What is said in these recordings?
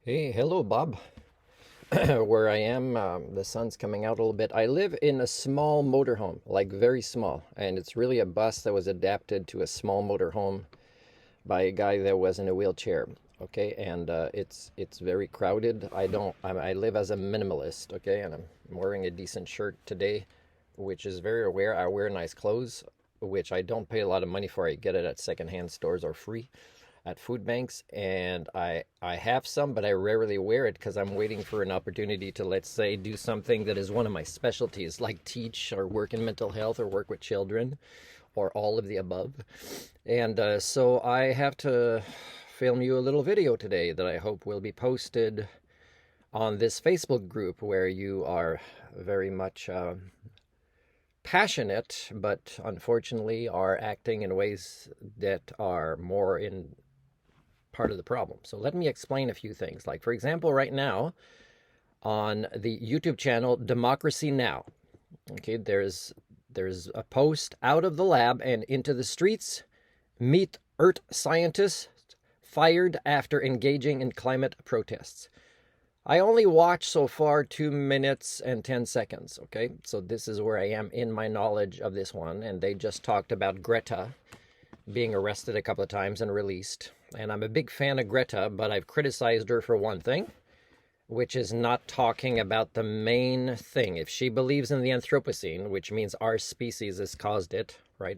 Hey, hello, Bob. Where I am, the sun's coming out a little bit. I live in a small motorhome, like very small, and it's really a bus that was adapted to a small motorhome by a guy that was in a wheelchair. Okay, and it's very crowded. I live as a minimalist. Okay, and I'm wearing a decent shirt today, which is very aware. I wear nice clothes, which I don't pay a lot of money for. I get it at secondhand stores or free at food banks, and I have some, but I rarely wear it because I'm waiting for an opportunity to, let's say, do something that is one of my specialties, like teach or work in mental health or work with children or all of the above. And so I have to film you a little video today that I hope will be posted on this Facebook group where you are very much passionate, but unfortunately are acting in ways that are more in part of the problem. So let me explain a few things. Like, for example, right now on the YouTube channel Democracy Now!, okay, there's a post: out of the lab and into the streets, meet earth scientists fired after engaging in climate protests. I only watched so far 2 minutes and 10 seconds, okay? So this is where I am in my knowledge of this one, and they just talked about Greta being arrested a couple of times and released. And I'm a big fan of Greta, but I've criticized her for one thing, which is not talking about the main thing. If she believes in the Anthropocene, which means our species has caused it, right,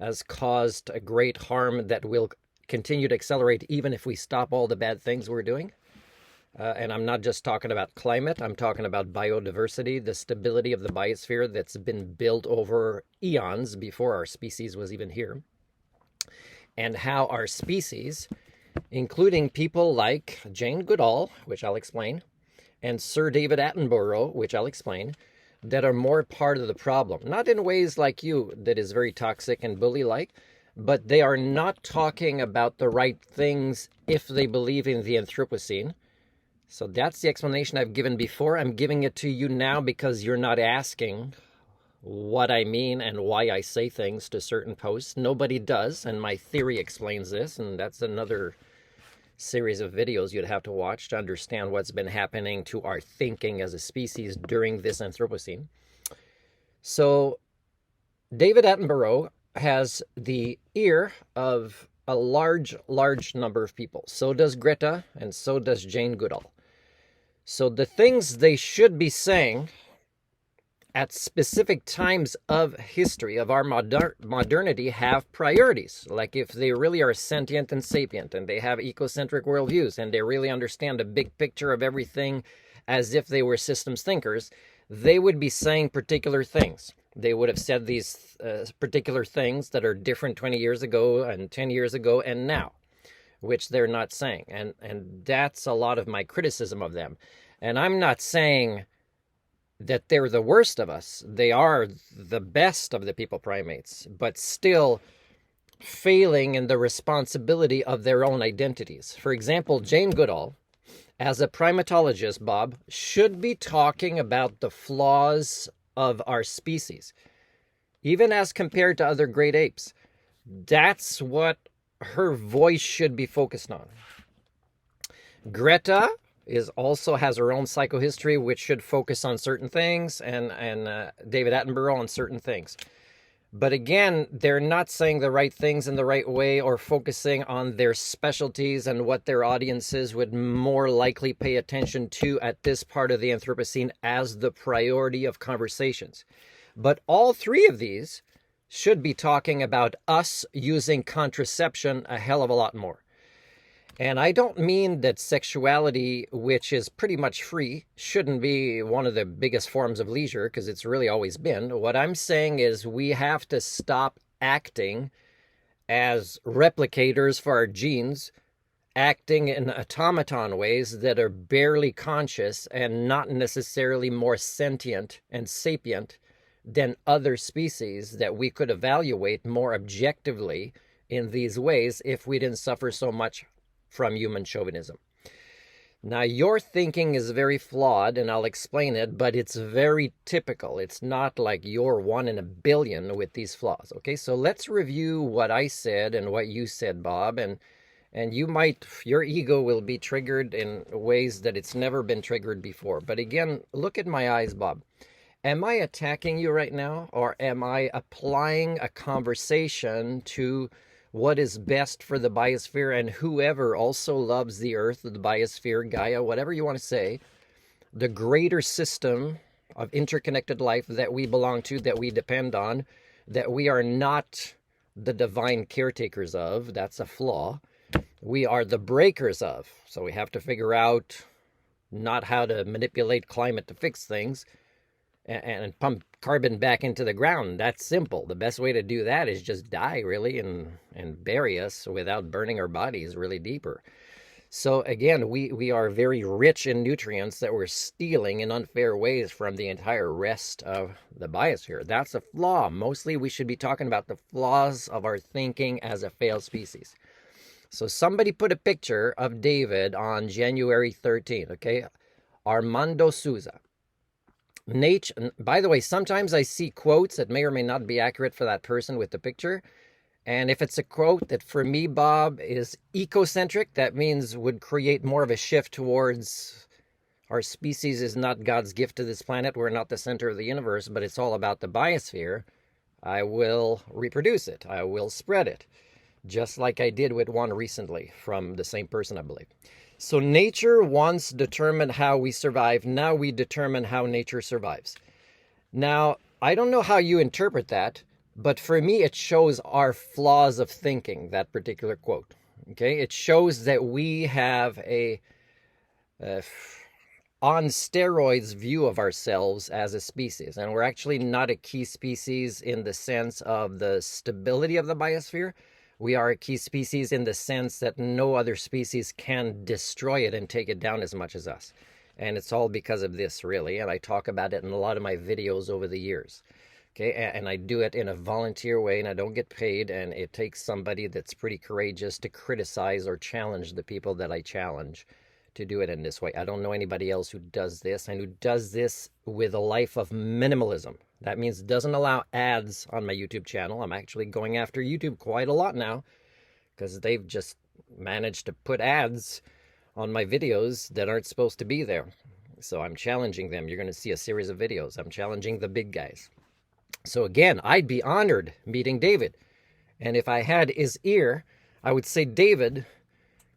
has caused a great harm that will continue to accelerate even if we stop all the bad things we're doing. And I'm not just talking about climate, I'm talking about biodiversity, the stability of the biosphere that's been built over eons before our species was even here. And how our species, including people like Jane Goodall, which I'll explain, and Sir David Attenborough, which I'll explain, that are more part of the problem. Not in ways like you, that is very toxic and bully-like, but they are not talking about the right things if they believe in the Anthropocene. So that's the explanation I've given before. I'm giving it to you now because you're not asking what I mean and why I say things to certain posts. Nobody does, and my theory explains this, and that's another series of videos you'd have to watch to understand what's been happening to our thinking as a species during this Anthropocene. So David Attenborough has the ear of a large number of people. So does Greta, and so does Jane Goodall. So the things they should be saying at specific times of history, of our modernity, have priorities. Like if they really are sentient and sapient, and they have ecocentric worldviews, and they really understand the big picture of everything as if they were systems thinkers, they would be saying particular things. They would have said these particular things that are different 20 years ago and 10 years ago and now, which they're not saying. And that's a lot of my criticism of them. And I'm not saying that they're the worst of us. They are the best of the people primates, but still failing in the responsibility of their own identities. For example, Jane Goodall, as a primatologist, Bob, should be talking about the flaws of our species, even as compared to other great apes. That's what her voice should be focused on. Greta also has her own psychohistory, which should focus on certain things, and David Attenborough on certain things. But again, they're not saying the right things in the right way or focusing on their specialties and what their audiences would more likely pay attention to at this part of the Anthropocene as the priority of conversations. But all three of these should be talking about us using contraception a hell of a lot more. And I don't mean that sexuality, which is pretty much free, shouldn't be one of the biggest forms of leisure, because it's really always been. What I'm saying is we have to stop acting as replicators for our genes, acting in automaton ways that are barely conscious and not necessarily more sentient and sapient than other species that we could evaluate more objectively in these ways if we didn't suffer so much from human chauvinism. Now, your thinking is very flawed, and I'll explain it, but it's very typical. It's not like you're one in a billion with these flaws, okay? So let's review what I said and what you said, Bob, and And your ego will be triggered in ways that it's never been triggered before. But again, look at my eyes, Bob. Am I attacking you right now, or am I applying a conversation to what is best for the biosphere and whoever also loves the earth, the biosphere, Gaia, whatever you want to say, the greater system of interconnected life that we belong to, that we depend on, that we are not the divine caretakers of? That's a flaw. We are the breakers of. So we have to figure out not how to manipulate climate to fix things and pump carbon back into the ground. That's simple. The best way to do that is just die, really, and bury us without burning our bodies really deeper. So again, we are very rich in nutrients that we're stealing in unfair ways from the entire rest of the biosphere. That's a flaw. Mostly we should be talking about the flaws of our thinking as a failed species. So somebody put a picture of David on January 13th, okay? Armando Souza. By the way, sometimes I see quotes that may or may not be accurate for that person with the picture. And if it's a quote that for me, Bob, is ecocentric, that means would create more of a shift towards our species is not God's gift to this planet. We're not the center of the universe, but it's all about the biosphere. I will reproduce it. I will spread it. Just like I did with one recently from the same person, I believe. So nature once determined how we survive. Now we determine how nature survives. Now, I don't know how you interpret that, but for me, it shows our flaws of thinking, that particular quote. Okay, it shows that we have a on steroids view of ourselves as a species. And we're actually not a key species in the sense of the stability of the biosphere. We are a key species in the sense that no other species can destroy it and take it down as much as us. And it's all because of this, really. And I talk about it in a lot of my videos over the years. Okay, and I do it in a volunteer way, and I don't get paid. And it takes somebody that's pretty courageous to criticize or challenge the people that I challenge to do it in this way. I don't know anybody else who does this and who does this with a life of minimalism. That means doesn't allow ads on my YouTube channel. I'm actually going after YouTube quite a lot now because they've just managed to put ads on my videos that aren't supposed to be there. So I'm challenging them. You're going to see a series of videos. I'm challenging the big guys. So again, I'd be honored meeting David. And if I had his ear, I would say, David,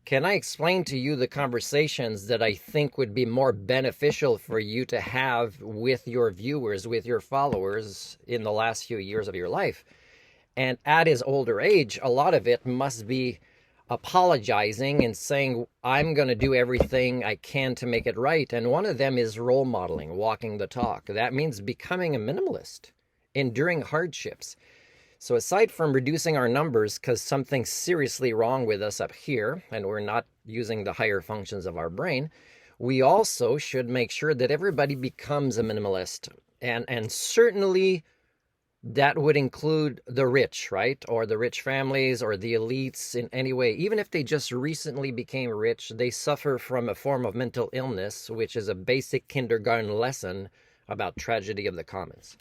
can I explain to you the conversations that I think would be more beneficial for you to have with your viewers, with your followers in the last few years of your life? And at his older age, a lot of it must be apologizing and saying, I'm going to do everything I can to make it right. And one of them is role modeling, walking the talk. That means becoming a minimalist, enduring hardships. So aside from reducing our numbers because something's seriously wrong with us up here and we're not using the higher functions of our brain, we also should make sure that everybody becomes a minimalist. And certainly that would include the rich, right? Or the rich families or the elites in any way. Even if they just recently became rich, they suffer from a form of mental illness, which is a basic kindergarten lesson about tragedy of the commons.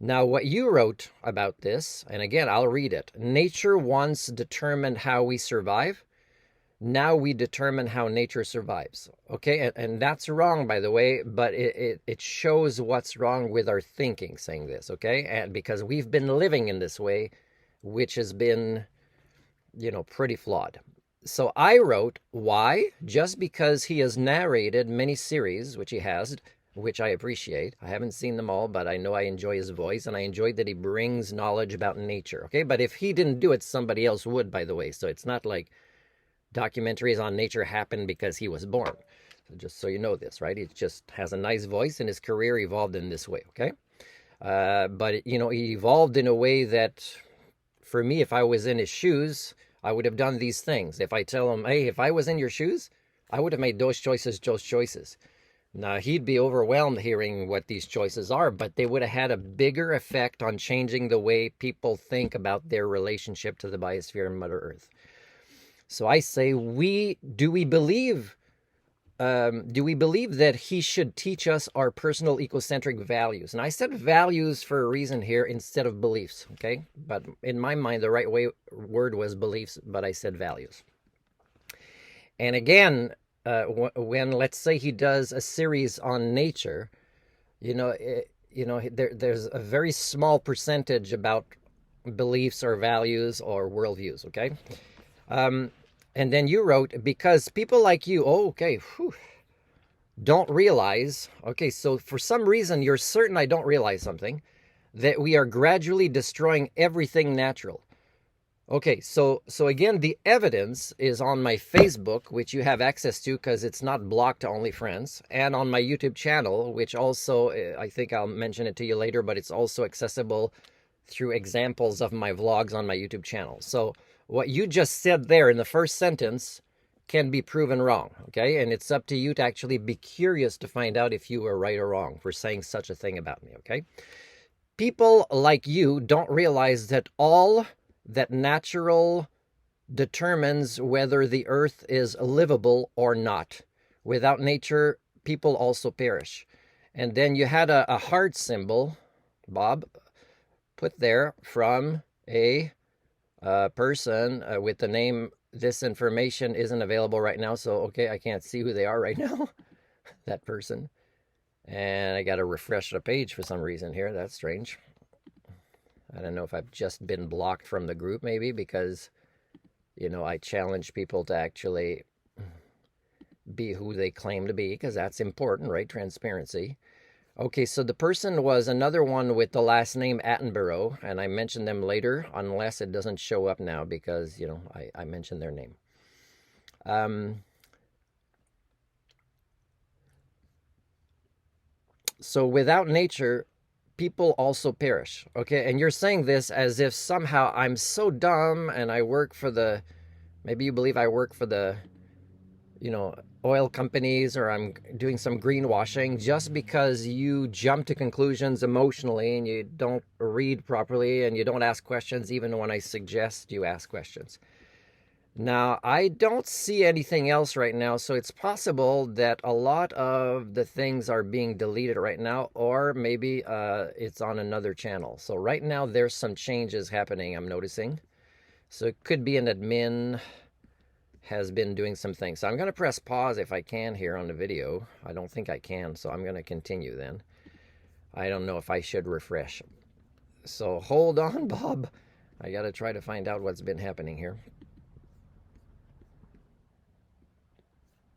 Now, what you wrote about this, and again, I'll read it. Nature once determined how we survive. Now we determine how nature survives. Okay, and that's wrong, by the way, but it shows what's wrong with our thinking saying this, okay? And because we've been living in this way, which has been, pretty flawed. So I wrote, why? Just because he has narrated many series, which he has, which I appreciate. I haven't seen them all, but I know I enjoy his voice, and I enjoy that he brings knowledge about nature, okay? But if he didn't do it, somebody else would, by the way. So it's not like documentaries on nature happen because he was born. So just so you know this, right? He just has a nice voice, and his career evolved in this way, okay? But, he evolved in a way that, for me, if I was in his shoes, I would have done these things. If I tell him, hey, if I was in your shoes, I would have made those choices. Now, he'd be overwhelmed hearing what these choices are, but they would have had a bigger effect on changing the way people think about their relationship to the biosphere and Mother Earth. So I say, do we believe that he should teach us our personal ecocentric values? And I said values for a reason here instead of beliefs, okay? But in my mind, the right word was beliefs, but I said values. And again, when let's say he does a series on nature, there's a very small percentage about beliefs or values or worldviews. Okay, um, and then you wrote, because people like you, oh, okay, whew, don't realize. Okay, so for some reason you're certain I don't realize something, that we are gradually destroying everything natural. Okay, so again, the evidence is on my Facebook, which you have access to because it's not blocked to only friends, and on my YouTube channel, which also, I think I'll mention it to you later, but it's also accessible through examples of my vlogs on my YouTube channel. So what you just said there in the first sentence can be proven wrong, okay? And it's up to you to actually be curious to find out if you were right or wrong for saying such a thing about me, okay? People like you don't realize that all that natural determines whether the earth is livable or not. Without nature, people also perish. And then you had a heart symbol, Bob, put there from a person with the name. This information isn't available right now, so okay, I can't see who they are right now, that person. And I got to refresh the page for some reason here. That's strange. I don't know if I've just been blocked from the group, maybe, because, I challenge people to actually be who they claim to be, because that's important, right? Transparency. Okay, so the person was another one with the last name Attenborough, and I mentioned them later, unless it doesn't show up now, because, I mentioned their name. So without nature, people also perish, okay? And you're saying this as if somehow I'm so dumb and I work for maybe you believe I work for the, oil companies, or I'm doing some greenwashing just because you jump to conclusions emotionally and you don't read properly and you don't ask questions even when I suggest you ask questions. Now, I don't see anything else right now, so it's possible that a lot of the things are being deleted right now, or maybe it's on another channel. So right now, there's some changes happening, I'm noticing. So it could be an admin has been doing some things. So I'm going to press pause if I can here on the video. I don't think I can, so I'm going to continue then. I don't know if I should refresh. So hold on, Bob. I got to try to find out what's been happening here.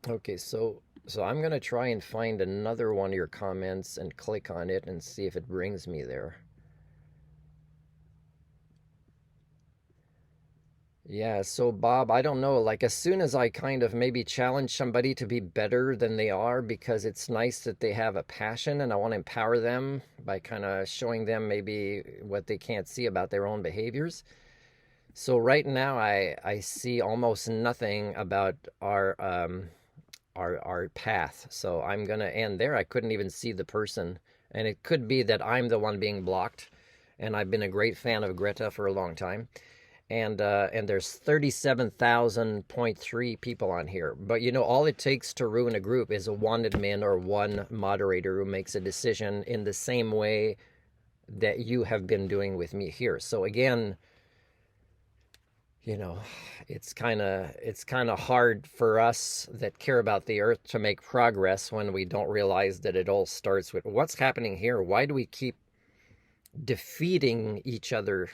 Okay, so I'm going to try and find another one of your comments and click on it and see if it brings me there. Yeah, so Bob, I don't know, like as soon as I kind of maybe challenge somebody to be better than they are, because it's nice that they have a passion and I want to empower them by kind of showing them maybe what they can't see about their own behaviors. So right now I see almost nothing about our path. So I'm going to end there. I couldn't even see the person. And it could be that I'm the one being blocked. And I've been a great fan of Greta for a long time. And there's 37,000.3 people on here. But, all it takes to ruin a group is a one admin or one moderator who makes a decision in the same way that you have been doing with me here. So again, it's kind of hard for us that care about the earth to make progress when we don't realize that it all starts with what's happening here. Why do we keep defeating each other?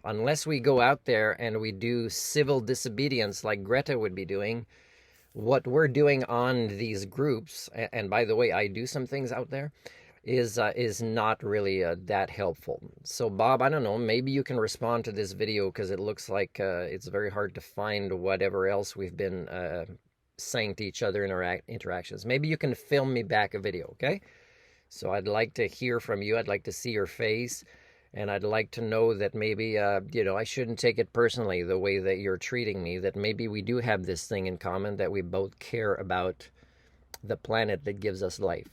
Unless we go out there and we do civil disobedience like Greta would be doing, what we're doing on these groups, and by the way, I do some things out there, is not really that helpful. So Bob, I don't know, maybe you can respond to this video, because it looks like it's very hard to find whatever else we've been saying to each other in our interactions. Maybe you can film me back a video, okay? So I'd like to hear from you. I'd like to see your face, and I'd like to know that maybe I shouldn't take it personally the way that you're treating me, that maybe we do have this thing in common, that we both care about the planet that gives us life.